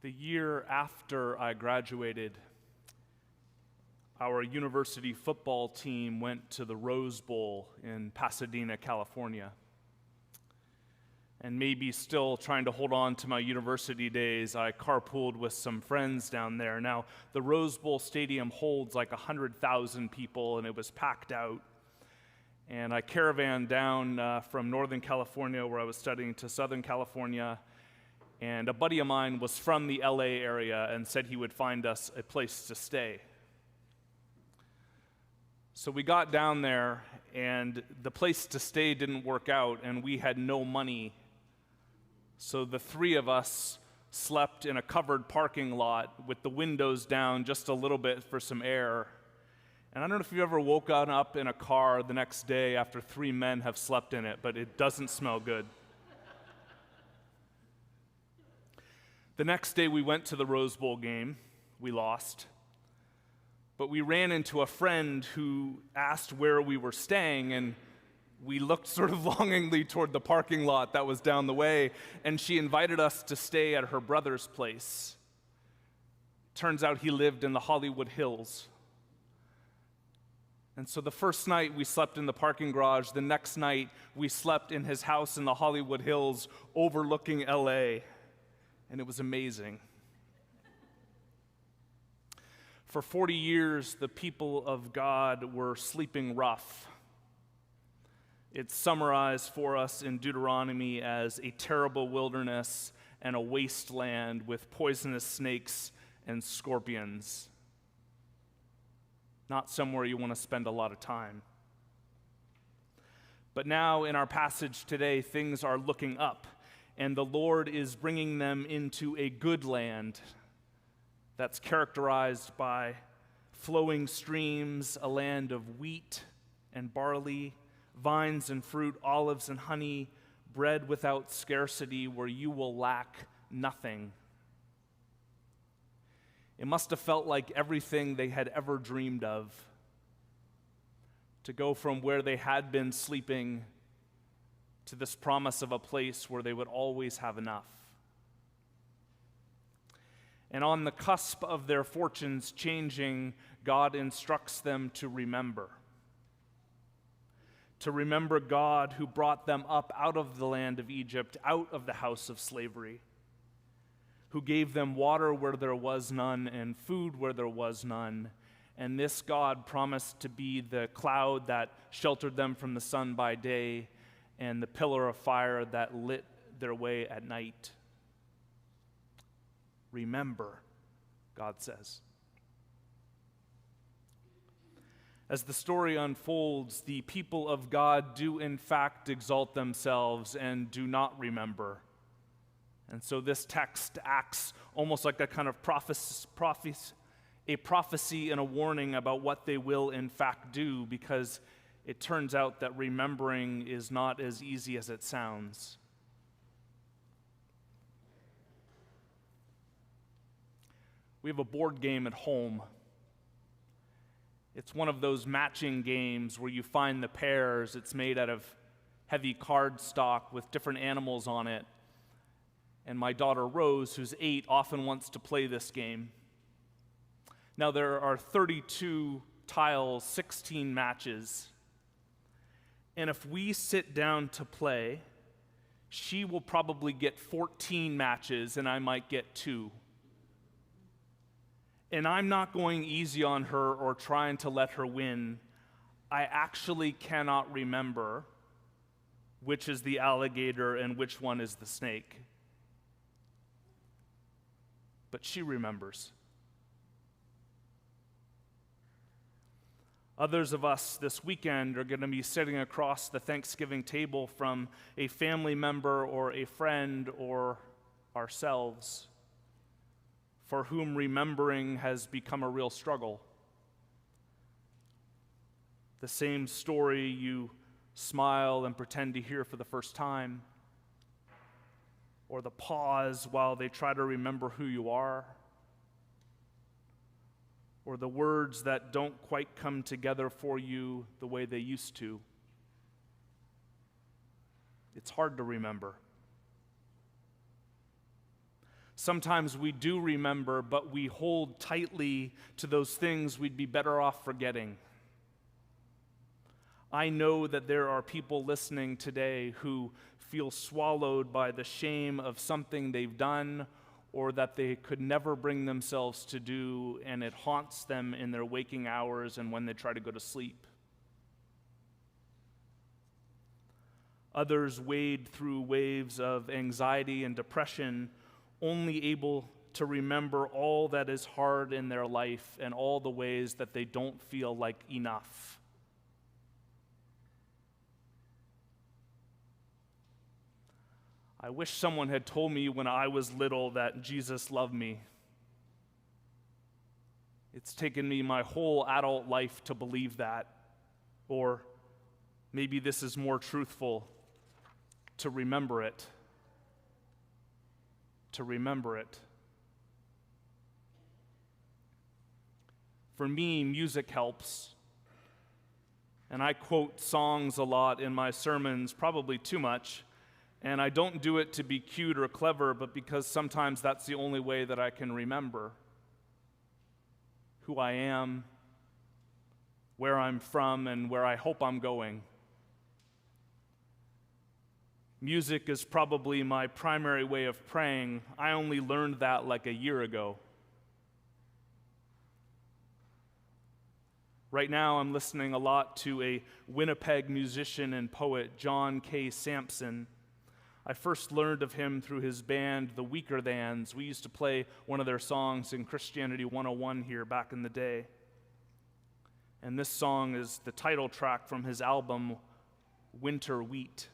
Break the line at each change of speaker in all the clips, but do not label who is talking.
The year after I graduated, our university football team went to the Rose Bowl in Pasadena, California. And maybe still trying to hold on to my university days, I carpooled with some friends down there. Now, the Rose Bowl Stadium holds like 100,000 people, and it was packed out. And I caravanned down from Northern California, where I was studying, to Southern California. And a buddy of mine was from the LA area and said he would find us a place to stay. So we got down there, and the place to stay didn't work out, and we had no money. So the three of us slept in a covered parking lot with the windows down just a little bit for some air. And I don't know if you ever woken up in a car the next day after three men have slept in it, but it doesn't smell good. The next day we went to the Rose Bowl game. We lost. But we ran into a friend who asked where we were staying, and we looked sort of longingly toward the parking lot that was down the way, and she invited us to stay at her brother's place. Turns out he lived in the Hollywood Hills. And so the first night we slept in the parking garage. The next night we slept in his house in the Hollywood Hills overlooking LA. And it was amazing. For 40 years, the people of God were sleeping rough. It's summarized for us in Deuteronomy as a terrible wilderness and a wasteland with poisonous snakes and scorpions. Not somewhere you want to spend a lot of time. But now in our passage today, things are looking up, and the Lord is bringing them into a good land that's characterized by flowing streams, a land of wheat and barley, vines and fruit, olives and honey, bread without scarcity, where you will lack nothing. It must have felt like everything they had ever dreamed of, to go from where they had been sleeping to this promise of a place where they would always have enough. And on the cusp of their fortunes changing, God instructs them to remember. To remember God who brought them up out of the land of Egypt, out of the house of slavery, who gave them water where there was none and food where there was none. And this God promised to be the cloud that sheltered them from the sun by day and the pillar of fire that lit their way at night. Remember, God says. As the story unfolds, the people of God do in fact exalt themselves and do not remember. And so this text acts almost like a kind of prophecy and a warning about what they will in fact do, because it turns out that remembering is not as easy as it sounds. We have a board game at home. It's one of those matching games where you find the pairs. It's made out of heavy cardstock with different animals on it. And my daughter Rose, who's 8, often wants to play this game. Now there are 32 tiles, 16 matches. And if we sit down to play, she will probably get 14 matches and I might get 2. And I'm not going easy on her or trying to let her win. I actually cannot remember which is the alligator and which one is the snake. But she remembers. Others of us this weekend are going to be sitting across the Thanksgiving table from a family member or a friend or ourselves for whom remembering has become a real struggle. The same story you smile and pretend to hear for the first time, or the pause while they try to remember who you are, or the words that don't quite come together for you the way they used to. It's hard to remember. Sometimes we do remember, but we hold tightly to those things we'd be better off forgetting. I know that there are people listening today who feel swallowed by the shame of something they've done or that they could never bring themselves to do, and it haunts them in their waking hours and when they try to go to sleep. Others wade through waves of anxiety and depression, only able to remember all that is hard in their life and all the ways that they don't feel like enough. I wish someone had told me when I was little that Jesus loved me. It's taken me my whole adult life to believe that. Or maybe this is more truthful, to remember it. To remember it. For me, music helps. And I quote songs a lot in my sermons, probably too much. And I don't do it to be cute or clever, but because sometimes that's the only way that I can remember who I am, where I'm from, and where I hope I'm going. Music is probably my primary way of praying. I only learned that like a year ago. Right now, I'm listening a lot to a Winnipeg musician and poet, John K. Sampson. I first learned of him through his band, The Weaker Thans. We used to play one of their songs in Christianity 101 here back in the day. And this song is the title track from his album, Winter Wheat.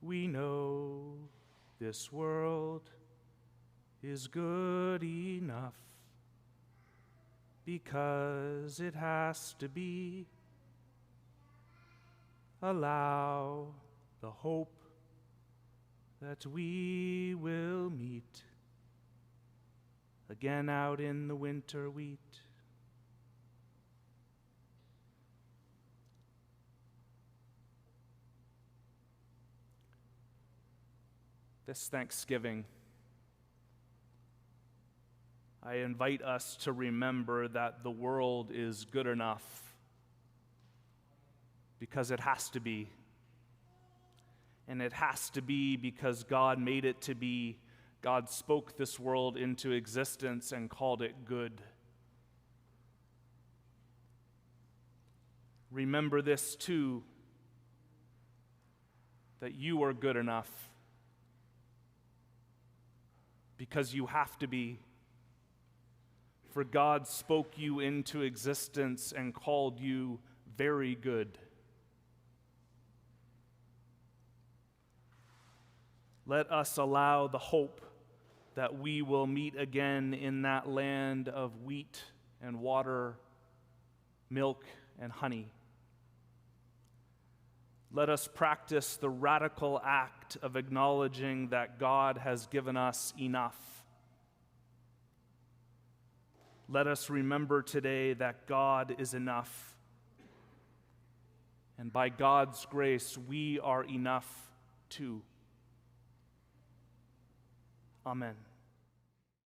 We know this world is good enough because it has to be. Allow the hope that we will meet again out in the winter wheat. This Thanksgiving, I invite us to remember that the world is good enough because it has to be. And it has to be because God made it to be. God spoke this world into existence and called it good. Remember this too, that you are good enough because you have to be. For God spoke you into existence and called you very good. Let us allow the hope that we will meet again in that land of wheat and water, milk and honey. Let us practice the radical act of acknowledging that God has given us enough. Let us remember today that God is enough. And by God's grace, we are enough too. Amen.